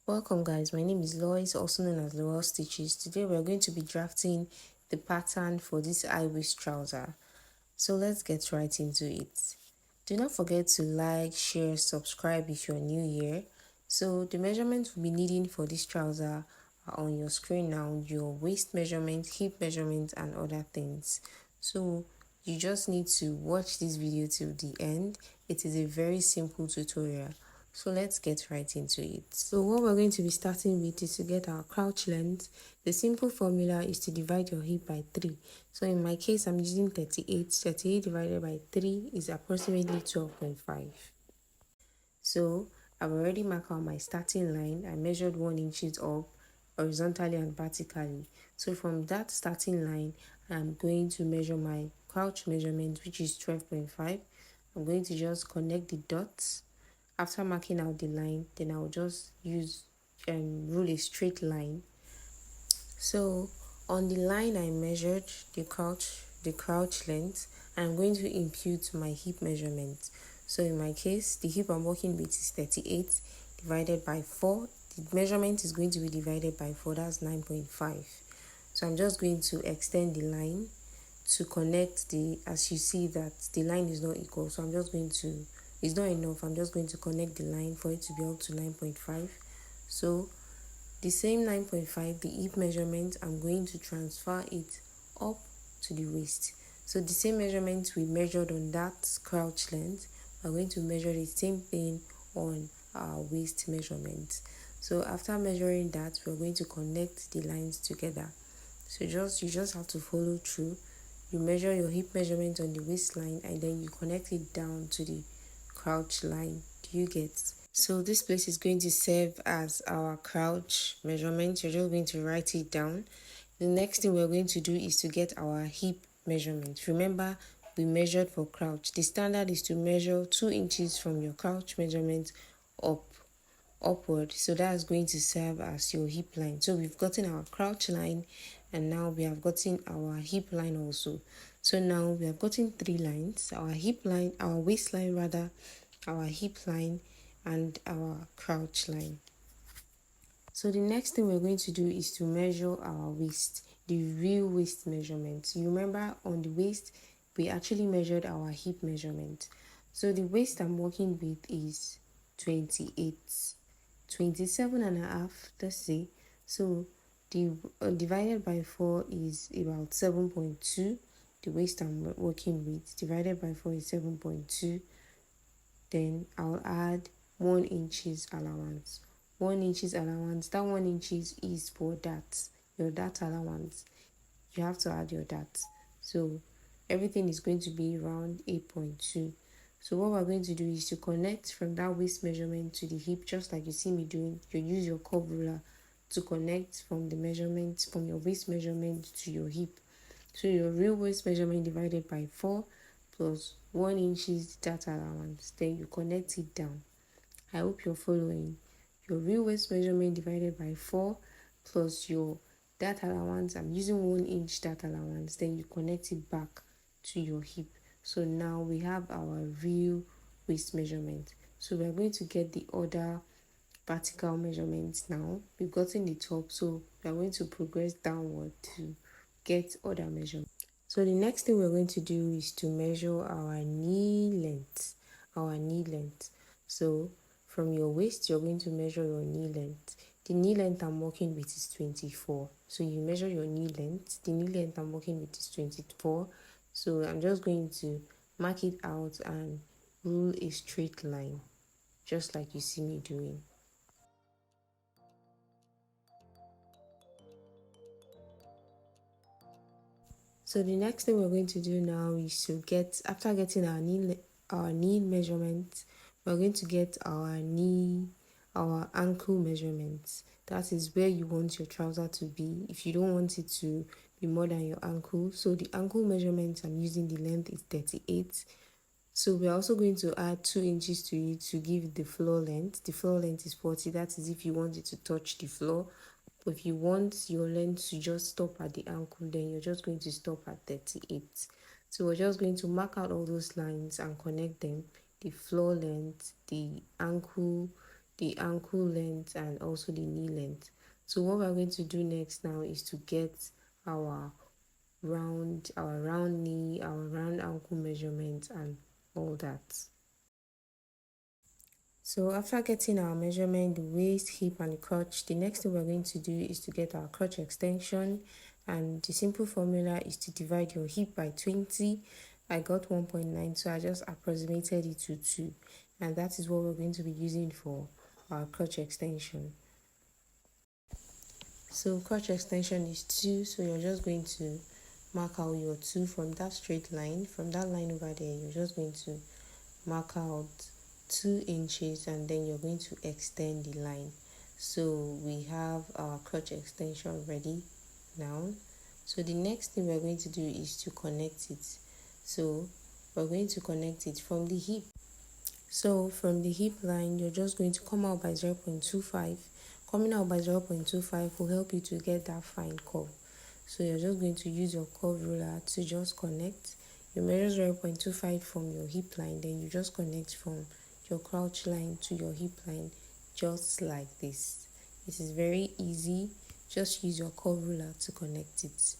Welcome guys, my name is Lois, also known as Lowell Stitches. Today we are going to be drafting the pattern for this high waist trouser. So let's get right into it. Do not forget to like, share, subscribe if you're new here. So the measurements we'll be needing for this trouser are on your screen now, your waist measurement, hip measurement and other things. So you just need to watch this video till the end. It is a very simple tutorial. So let's get right into it. So what we're going to be starting with is to get our crouch length. The simple formula is to divide your hip by 3. So in my case, I'm using 38. 38 divided by 3 is approximately 12.5. So I've already marked out my starting line. I measured 1 inches up horizontally and vertically. So from that starting line, I'm going to measure my crouch measurement, which is 12.5. I'm going to just connect the dots. After marking out the line, then I'll just use rule a straight line. So on the line I measured the crouch length, I'm going to impute my hip measurement. So in my case, the hip I'm working with is 38 divided by 4. The measurement is going to be divided by 4, that's 9.5. So I'm just going to extend the line to connect as you see that the line is not equal. So I'm just going to, it's not enough, I'm just going to connect the line for it to be up to 9.5. So the same 9.5, the hip measurement, I'm going to transfer it up to the waist. So the same measurement we measured on that crouch length, we're going to measure the same thing on our waist measurement. So after measuring that, we're going to connect the lines together. So you just have to follow through. You measure your hip measurement on the waistline and then you connect it down to the crouch line. Do you get? So this place is going to serve as our crouch measurement. You're just going to write it down. The next thing we're going to do is to get our hip measurement. Remember, we measured for crouch. The standard is to measure 2 inches from your crouch measurement upward. So that's going to serve as your hip line. So we've gotten our crouch line and now we have gotten our hip line also. So now we have gotten 3 lines, our hip line, our waistline rather, our hip line and our crouch line. So the next thing we're going to do is to measure our waist, the real waist measurement. You remember on the waist, we actually measured our hip measurement. So the waist I'm working with is 28, 27 and a half, let's say. So the divided by 4 is about 7.2. The waist I'm working with divided by 4 is 7.2. Then I'll add 1 inches allowance. 1 inches allowance, that 1 inches is for that, your dart allowance. You have to add your dart. So everything is going to be around 8.2. So what we're going to do is to connect from that waist measurement to the hip, just like you see me doing. You use your curve ruler to connect from the measurement, from your waist measurement to your hip. So your real waist measurement divided by 4 plus 1 inches dart allowance. Then you connect it down. I hope you're following. Your real waist measurement divided by 4 plus your dart allowance. I'm using 1 inch dart allowance. Then you connect it back to your hip. So now we have our real waist measurement. So we're going to get the other vertical measurements now. We've gotten the top, so we're going to progress downward to get other measurements. So the next thing we're going to do is to measure our knee length. So from your waist, you're going to measure your knee length. The knee length I'm working with is 24. So you measure your knee length. The knee length I'm working with is 24. So I'm just going to mark it out and rule a straight line, just like you see me doing. So the next thing we're going to do now is to get, after getting our knee measurement, we're going to get our ankle measurements. That is where you want your trouser to be. If you don't want it to be more than your ankle, so the ankle measurement I'm using, the length is 38. So we're also going to add 2 inches to it to give the floor length. The floor length is 40. That is if you want it to touch the floor. But if you want your length to just stop at the ankle, then you're just going to stop at 38. So we're just going to mark out all those lines and connect them. The floor length, the ankle, the ankle length and also the knee length. So what we're going to do next now is to get our round knee, our round ankle measurement and all that. So after getting our measurement, the waist, hip and crotch, the next thing we're going to do is to get our crotch extension, and the simple formula is to divide your hip by 20. I got 1.9, so I just approximated it to 2, and that is what we're going to be using for our crotch extension. So crotch extension is 2, so you're just going to mark out your 2 from that straight line. From that line over there, you're just going to mark out 2 inches, and then you're going to extend the line. So we have our crotch extension ready now. So the next thing we're going to do is to connect it. So we're going to connect it from the hip. So from the hip line, you're just going to come out by 0.25. Coming out by 0.25 will help you to get that fine curve. So you're just going to use your curve ruler to just connect. You measure 0.25 from your hip line, then you just connect from your crotch line to your hip line, just like this. It is very easy. Just use your curve ruler to connect it.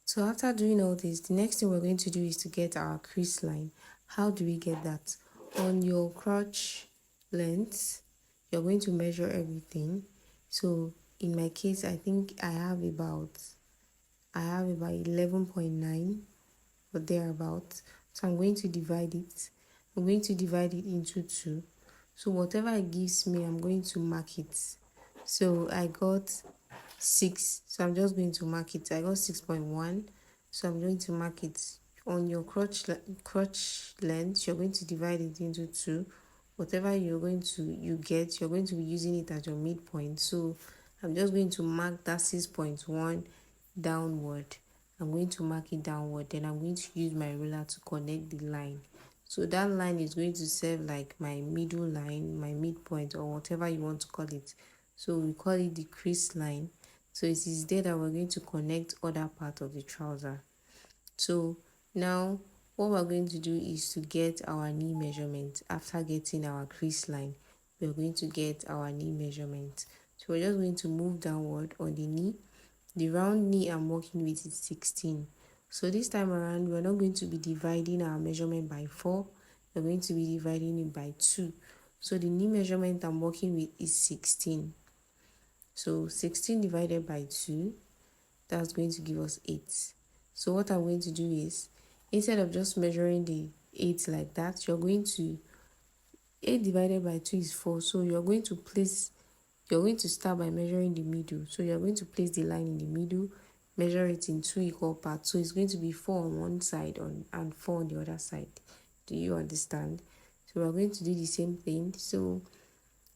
So after doing all this, the next thing we're going to do is to get our crease line. How do we get that? On your crotch length, you're going to measure everything. So in my case, I think I have about 11.9 or thereabout. So I'm going to divide it. I'm going to divide it into 2. So whatever it gives me, I'm going to mark it. So I got 6, so I'm just going to mark it. I got 6.1, so I'm going to mark it. On your crotch length, you're going to divide it into 2. Whatever you're going to get, you're going to be using it as your midpoint. So I'm just going to mark that 6.1 downward. I'm going to mark it downward, then I'm going to use my ruler to connect the line. So that line is going to serve like my middle line, my midpoint, or whatever you want to call it. So we call it the crease line. So it is there that we're going to connect other part of the trouser. So now what we're going to do is to get our knee measurement. After getting our crease line, we're going to get our knee measurement. So we're just going to move downward on the knee. The round knee I'm working with is 16. So this time around, we're not going to be dividing our measurement by 4. We're going to be dividing it by 2. So the knee measurement I'm working with is 16. So 16 divided by 2, that's going to give us 8. So what I'm going to do is, instead of just measuring the 8 like that, you're going to, 8 divided by 2 is 4. So you're going to start by measuring the middle. So you're going to place the line in the middle, measure it in 2 equal parts. So it's going to be 4 on one side and 4 on the other side. Do you understand? So we're going to do the same thing. So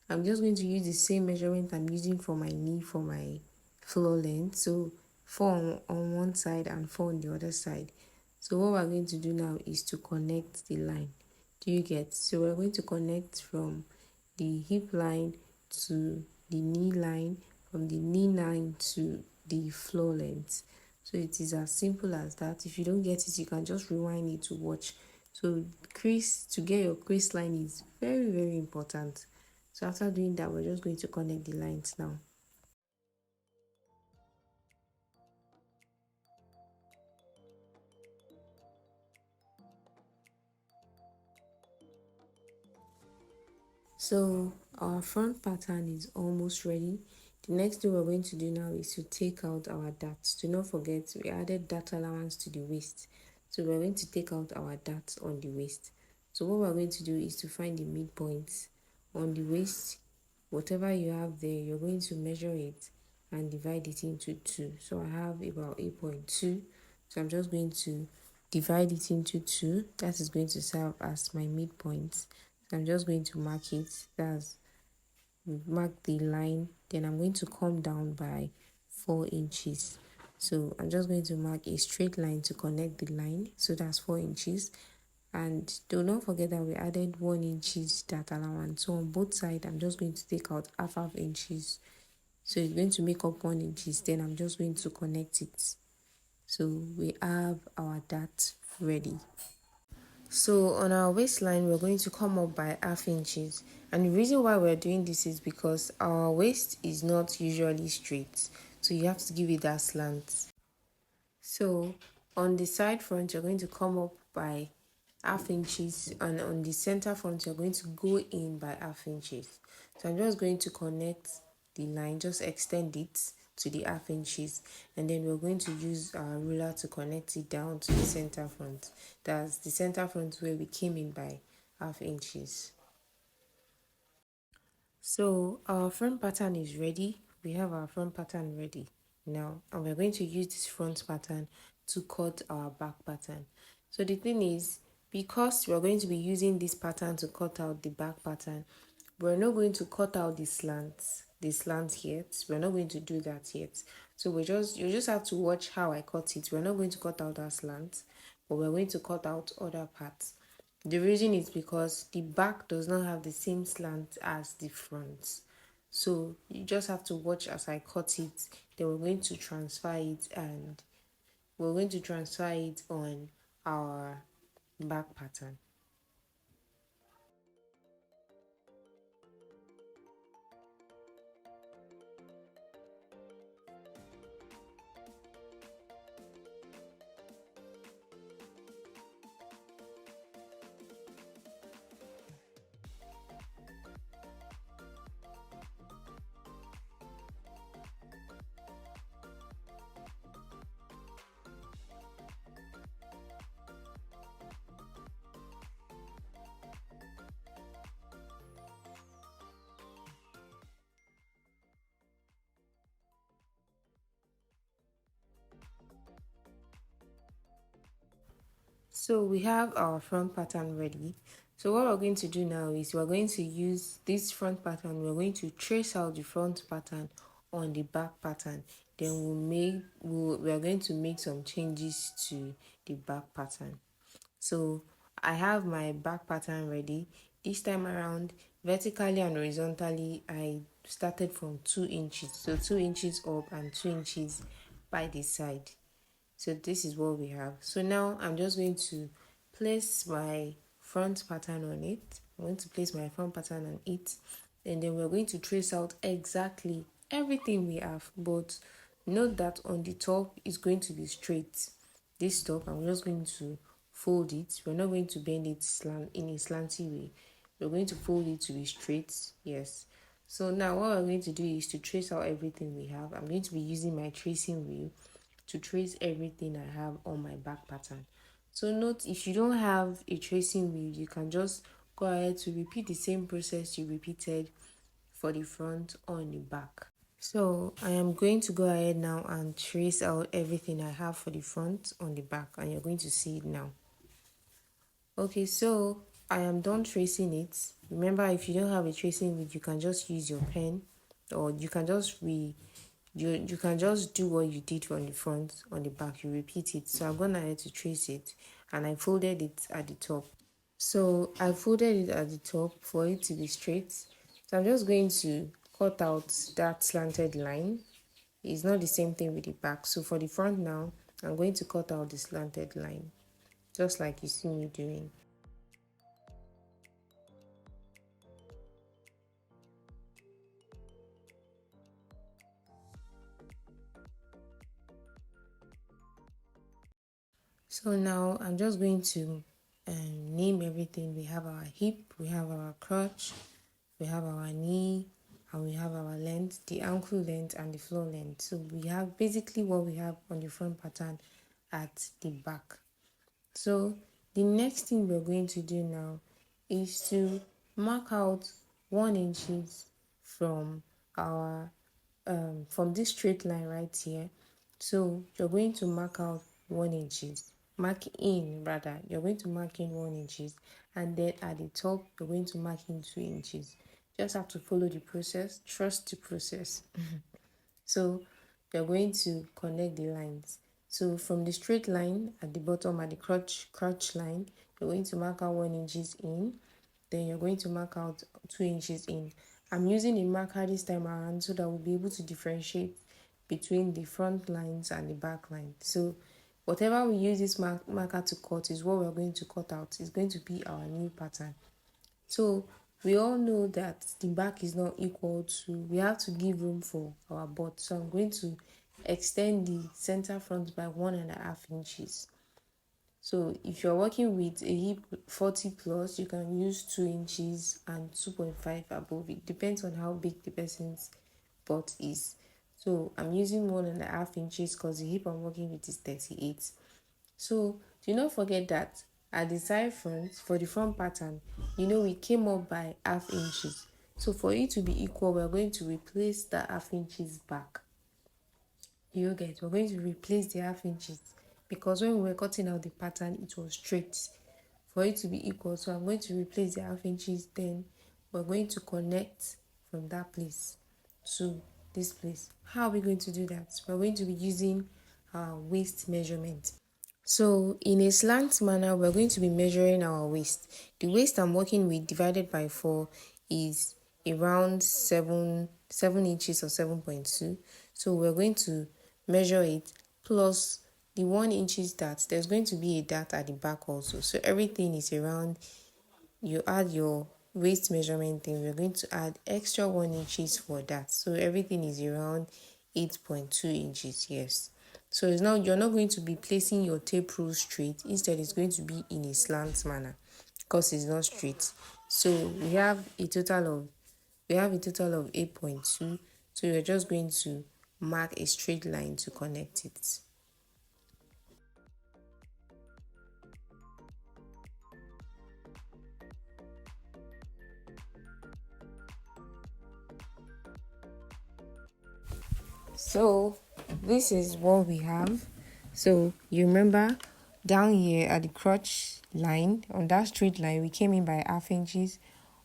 I'm just going to use the same measurement I'm using for my knee for my floor length. So 4 on one side and 4 on the other side. So what we're going to do now is to connect the line. Do you get? So we're going to connect from the hip line to the knee line, from the knee line to the floor length. So it is as simple as that. If you don't get it, you can just rewind it to watch. So crease, to get your crease line is very, very important. So after doing that, we're just going to connect the lines now. So our front pattern is almost ready. The next thing we're going to do now is to take out our darts. Do not forget, we added dart allowance to the waist. So we're going to take out our darts on the waist. So what we're going to do is to find the midpoints on the waist. Whatever you have there, you're going to measure it and divide it into 2. So I have about 8.2. So I'm just going to divide it into 2. That is going to serve as my midpoint. So I'm just going to mark it. That's mark the line. Then I'm going to come down by 4 inches. So I'm just going to mark a straight line to connect the line. So that's 4 inches. And do not forget that we added 1 inches dart allowance. So on both sides, I'm just going to take out half inches. So it's going to make up 1 inches. Then I'm just going to connect it. So we have our dart ready. So on our waistline, we're going to come up by half inches. And the reason why we're doing this is because our waist is not usually straight. So you have to give it that slant. So on the side front, you're going to come up by half inches, and on the center front, you're going to go in by half inches. So I'm just going to connect the line, just extend it to the half inches, and then we're going to use our ruler to connect it down to the center front. That's the center front where we came in by half inches. So our front pattern is ready. We have our front pattern ready now, and we're going to use this front pattern to cut our back pattern. So the thing is, because we're going to be using this pattern to cut out the back pattern, we're not going to cut out the slant yet. We're not going to do that yet. So you just have to watch how I cut it. We're not going to cut out that slant, but we're going to cut out other parts. The reason is because the back does not have the same slant as the front. So you just have to watch as I cut it. Then we're going to transfer it, and we're going to transfer it on our back pattern. So we have our front pattern ready. So what we're going to do now is we're going to use this front pattern. We're going to trace out the front pattern on the back pattern. Then we're going to make some changes to the back pattern. So I have my back pattern ready. This time around, vertically and horizontally, I started from 2 inches. So 2 inches up and 2 inches by the side. So this is what we have. So now I'm just going to place my front pattern on it. I'm going to place my front pattern on it, and then we're going to trace out exactly everything we have, but note that on the top is going to be straight. This top, I'm just going to fold it. We're not going to bend it in a slanty way. We're going to fold it to be straight. Yes. So now what we're going to do is to trace out everything we have. I'm going to be using my tracing wheel to trace everything I have on my back pattern. So note, if you don't have a tracing wheel, you can just go ahead to repeat the same process you repeated for the front on the back. So I am going to go ahead now and trace out everything I have for the front on the back, and you're going to see it now. Okay, so I am done tracing it. Remember, if you don't have a tracing wheel, you can just use your pen, or you can just you can just do what you did on the front, on the back, you repeat it. So I'm gonna ahead to trace it, and I folded it at the top. So I folded it at the top for it to be straight. So I'm just going to cut out that slanted line. It's not the same thing with the back. So for the front now, I'm going to cut out the slanted line, just like you see me doing. So now I'm just going to name everything. We have our hip, we have our crotch, we have our knee, and we have our length, the ankle length and the floor length. So we have basically what we have on the front pattern at the back. So the next thing we're going to do now is to mark out 1 inches from our from this straight line right here. So you're going to mark out 1 inches, mark in rather, you're going to mark in 1 inches, and then at the top you're going to mark in 2 inches. Just have to follow the process, trust the process. So you're going to connect the lines. So from the straight line at the bottom at the crotch line, you're going to mark out 1 inches in, then you're going to mark out 2 inches in. I'm using a marker this time around so that we'll be able to differentiate between the front lines and the back line. So whatever we use this marker to cut is what we're going to cut out. It's going to be our new pattern. So we all know that the back is not equal to, we have to give room for our butt. So I'm going to extend the center front by 1.5 inches. So if you're working with a hip 40 plus, you can use 2 inches and 2.5 above. It depends on how big the person's butt is. So I'm using 1.5 inches because the hip I'm working with is 38. So do not forget that at the side front, for the front pattern, we came up by half inches. So for it to be equal, we're going to replace the half inches back. We're going to replace the half inches because when we were cutting out the pattern, it was straight. For it to be equal, so I'm going to replace the half inches, then we're going to connect from that place to this place. How are we going to do that? We're going to be using our waist measurement. So in a slant manner, we're going to be measuring our waist. The waist I'm working with divided by 4 is around 7 inches or 7.2. So we're going to measure it plus the 1 inches dart. There's going to be a dart at the back also. So everything is around, you add your waist measurement, then we're going to add extra 1 inches for that. So everything is around 8.2 inches, yes. So it's now, you're not going to be placing your tape rule straight. Instead, it's going to be in a slant manner because it's not straight. So we have a total of 8.2. So you're just going to mark a straight line to connect it. So this is what we have. So you remember down here at the crotch line, on that straight line, we came in by half inches.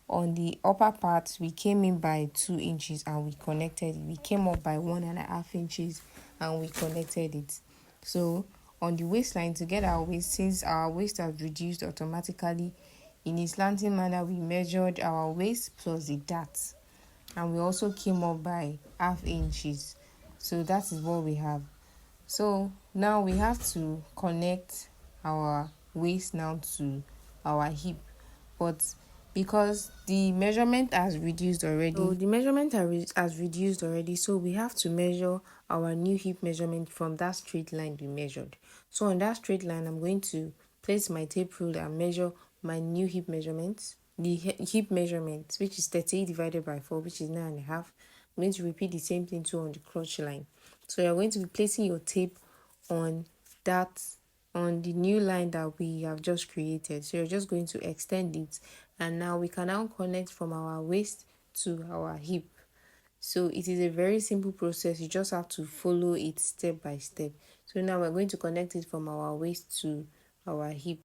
On the upper part, we came in by 2 inches and we connected it. We came up by 1.5 inches and we connected it. So on the waistline, to get our waist, since our waist has reduced automatically, in a slanting manner, we measured our waist plus the dart. And we also came up by half inches. So that is what we have. So now we have to connect our waist now to our hip, but because the measurement has reduced already, so we have to measure our new hip measurement from that straight line we measured. So on that straight line, I'm going to place my tape rule and measure my new hip measurement, the hip measurement, which is 38 divided by 4, which is 9.5. I'm going to repeat the same thing too on the crotch line. So you're going to be placing your tape on the new line that we have just created. So you're just going to extend it, and now we can now connect from our waist to our hip. So it is a very simple process. You just have to follow it step by step. So now we're going to connect it from our waist to our hip.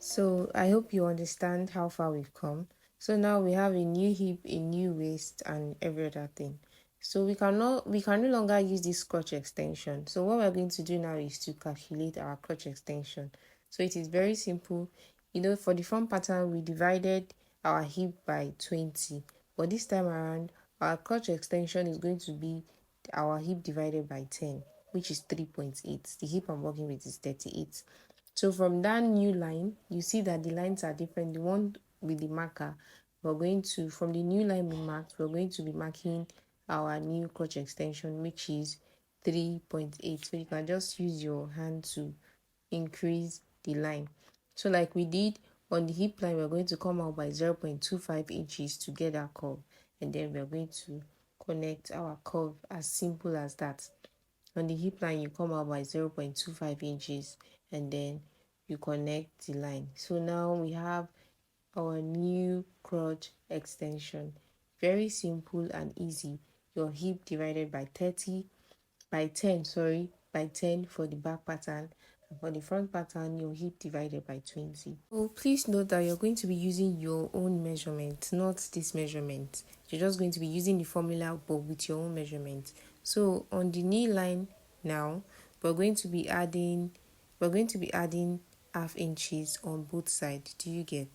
So I hope you understand how far we've come. So now we have a new hip, a new waist, and every other thing. So we can no longer use this crotch extension. So what we're going to do now is to calculate our crotch extension. So it is very simple. For the front pattern, we divided our hip by 20. But this time around, our crotch extension is going to be our hip divided by 10, which is 3.8. The hip I'm working with is 38. So from that new line, you see that the lines are different. The one with the marker, from the new line we marked, we're going to be marking our new crotch extension, which is 3.8. So you can just use your hand to increase the line. So like we did on the hip line, we're going to come out by 0.25 inches to get our curve. And then we're going to connect our curve, as simple as that. On the hip line, you come out by 0.25 inches and then you connect the line. So now we have our new crotch extension. Very simple and easy. Your hip divided by 10 for the back pattern, and for the front pattern, your hip divided by 20. So please note that you're going to be using your own measurement, not this measurement. You're just going to be using the formula but with your own measurement. So on the knee line now, we're going to be adding half inches on both sides. Do you get?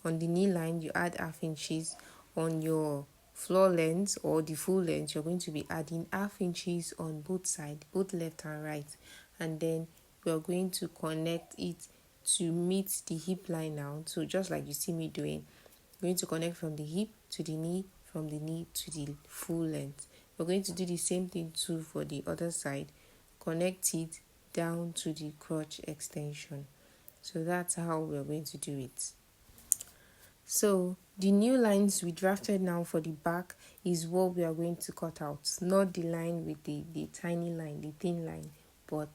on the knee line you add half inches. On your floor length or the full length, you're going to be adding half inches on both sides, both left and right, and then we're going to connect it to meet the hip line now. So just like you see me doing, I'm going to connect from the hip to the knee, from the knee to the full length. We're going to do the same thing too for the other side. Connect it down to the crotch extension. So that's how we're going to do it. So the new lines we drafted now for the back is what we are going to cut out, not the line with the tiny line, the thin line, but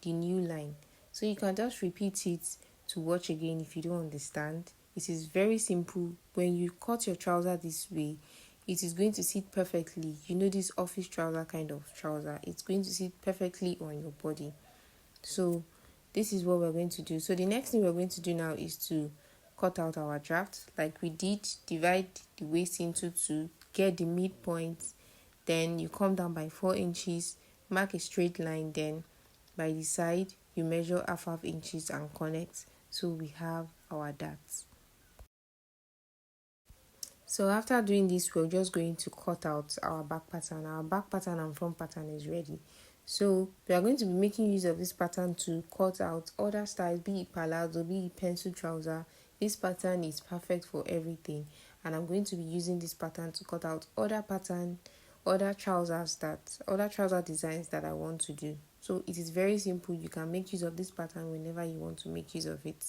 the new line. So you can just repeat it to watch again if you don't understand. It is very simple. When you cut your trouser this way, it is going to sit perfectly. You know, this office trouser kind of trouser, it's going to sit perfectly on your body. So this is what we're going to do. So the next thing we're going to do now is to cut out our draft like we did. Divide the waist into two, get the midpoint, then you come down by 4 inches, mark a straight line, then by the side you measure half inches and connect. So we have our darts. So after doing this, we're just going to cut out our back pattern. Our back pattern and front pattern is ready. So we are going to be making use of this pattern to cut out other styles, be it palazzo, be it pencil trouser. This pattern is perfect for everything, and I'm going to be using this pattern to cut out other trouser designs that I want to do. So it is very simple. You can make use of this pattern whenever you want to make use of it.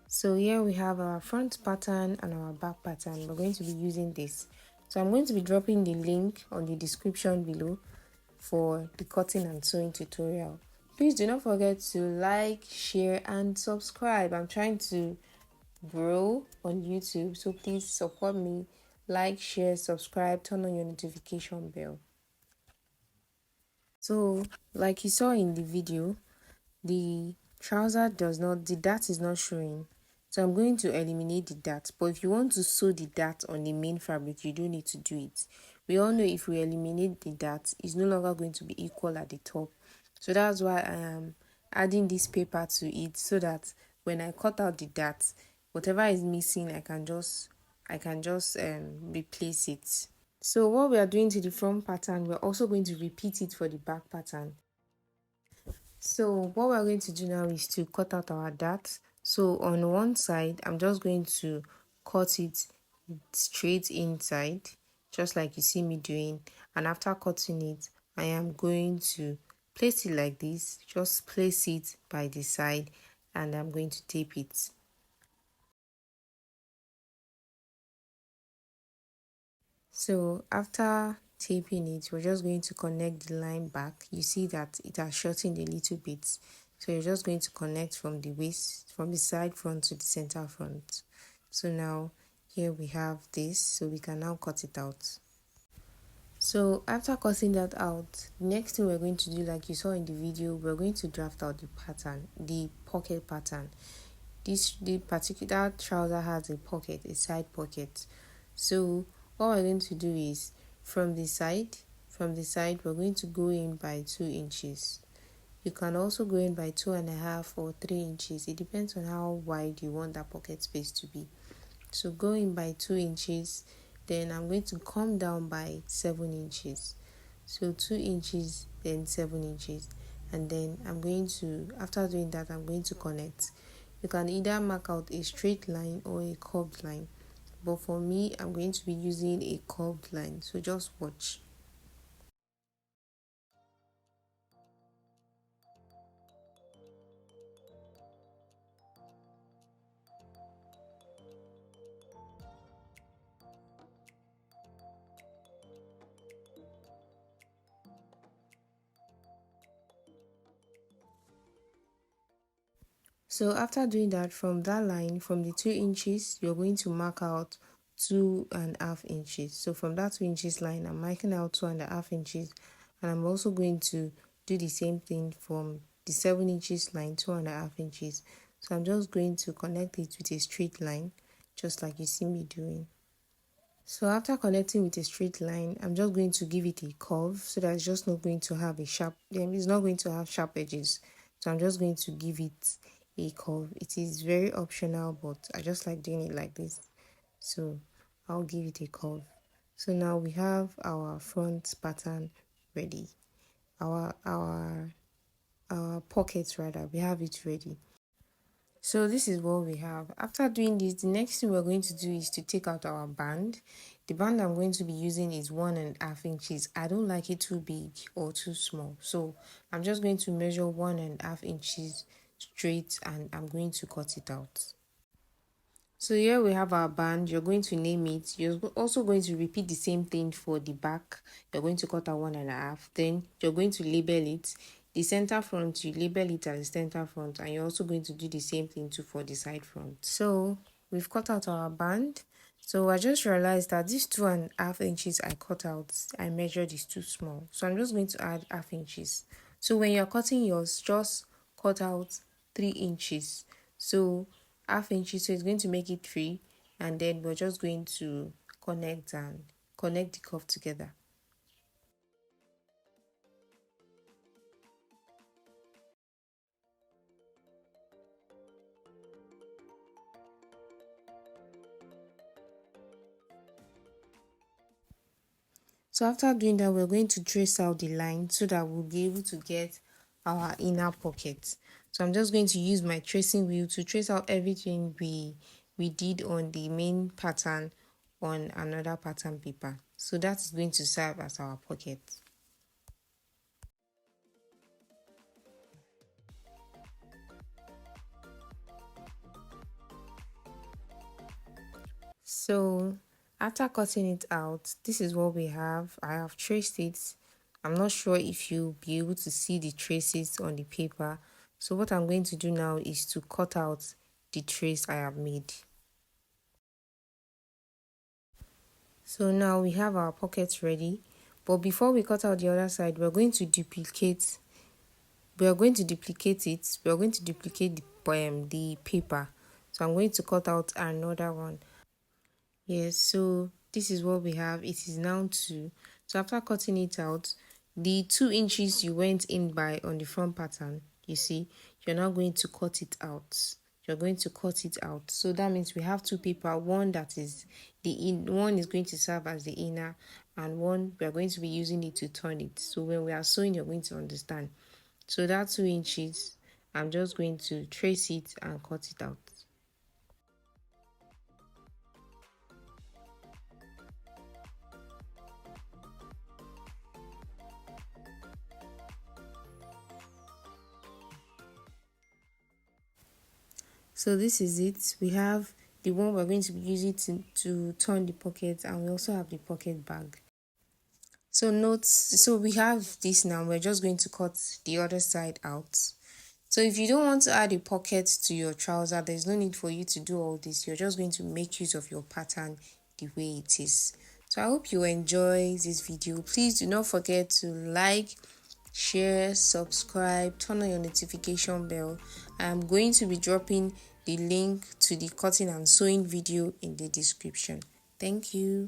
So here we have our front pattern and our back pattern. We're going to be using this. So I'm going to be dropping the link on the description below for the cutting and sewing tutorial. Please do not forget to like, share and subscribe. I'm trying to grow on YouTube, so please support me. Like, share, subscribe, turn on your notification bell. So like you saw in the video, the the dart is not showing, so I'm going to eliminate the dart. But if you want to sew the dart on the main fabric, you don't need to do it. We all know if we eliminate the dart, it's no longer going to be equal at the top. So that's why I am adding this paper to it, so that when I cut out the dart, whatever is missing, I can just replace it. So what we are doing to the front pattern, we're also going to repeat it for the back pattern. So what we're going to do now is to cut out our dart. So on one side, I'm just going to cut it straight inside, just like you see me doing. And after cutting it, I am going to place it like this. Just place it by the side, and I'm going to tape it. So after taping it, we're just going to connect the line back. You see that it has shortened a little bit. So you're just going to connect from the waist, from the side front to the center front. So now here we have this, so we can now cut it out. So after cutting that out, the next thing we're going to do, like you saw in the video, we're going to draft out the pattern, the pocket pattern. The particular trouser has a pocket, a side pocket. So what we're going to do is from the side we're going to go in by 2 inches. You can also go in by 2.5 or 3 inches. It depends on how wide you want that pocket space to be. So go in by 2 inches, then I'm going to come down by 7 inches. So 2 inches, then 7 inches, and then I'm going to, after doing that, I'm going to connect. You can either mark out a straight line or a curved line, but for me, I'm going to be using a curved line, so just watch. So after doing that, from that line, from the 2 inches, you're going to mark out 2.5 inches. So from that 2 inches line, I'm marking out 2.5 inches, and I'm also going to do the same thing from the 7 inches line, 2.5 inches. So I'm just going to connect it with a straight line, just like you see me doing. So after connecting with a straight line, I'm just going to give it a curve so that it's just not going to have it's not going to have sharp edges. So I'm just going to give it a curve. It is very optional, but I just like doing it like this. So I'll give it a curve. So now we have our front pattern ready. Our pockets rather, we have it ready. So this is what we have. After doing this, the next thing we're going to do is to take out our band. The band I'm going to be using is 1.5 inches. I don't like it too big or too small. So I'm just going to measure 1.5 inches straight and I'm going to cut it out. So here we have our band. You're going to name it. You're also going to repeat the same thing for the back. You're going to cut out 1.5. Then you're going to label it. The center front, you label it as the center front, and you're also going to do the same thing too for the side front. So we've cut out our band. So I just realized that these 2.5 inches I cut out, I measured is too small. So I'm just going to add half inches. So when you're cutting yours, just cut out 3 inches. So half inches, so it's going to make it 3, and then we're just going to connect the curve together. So after doing that, we're going to trace out the line so that we'll be able to get our inner pocket. So I'm just going to use my tracing wheel to trace out everything we did on the main pattern on another pattern paper. So that is going to serve as our pocket. So after cutting it out, this is what we have. I have traced it. I'm not sure if you'll be able to see the traces on the paper. So what I'm going to do now is to cut out the trace I have made. So now we have our pockets ready. But before we cut out the other side, we're going to duplicate it. We're going to duplicate the paper. So I'm going to cut out another one. Yes, so this is what we have. It is now 2. So after cutting it out, the 2 inches you went in by on the front pattern, you see, you're now going to cut it out. You're going to cut it out. So that means we have 2 paper. One that is one is going to serve as the inner, and one we are going to be using it to turn it. So when we are sewing, you're going to understand. So that 2 inches, I'm just going to trace it and cut it out. So this is it. We have the one we're going to be using to turn the pocket, and we also have the pocket bag. So notes, so we have this now. We're just going to cut the other side out. So if you don't want to add a pocket to your trouser, there's no need for you to do all this. You're just going to make use of your pattern the way it is. So I hope you enjoy this video. Please do not forget to like, share, subscribe, turn on your notification bell. I'm going to be dropping the link to the cutting and sewing video in the description. Thank you.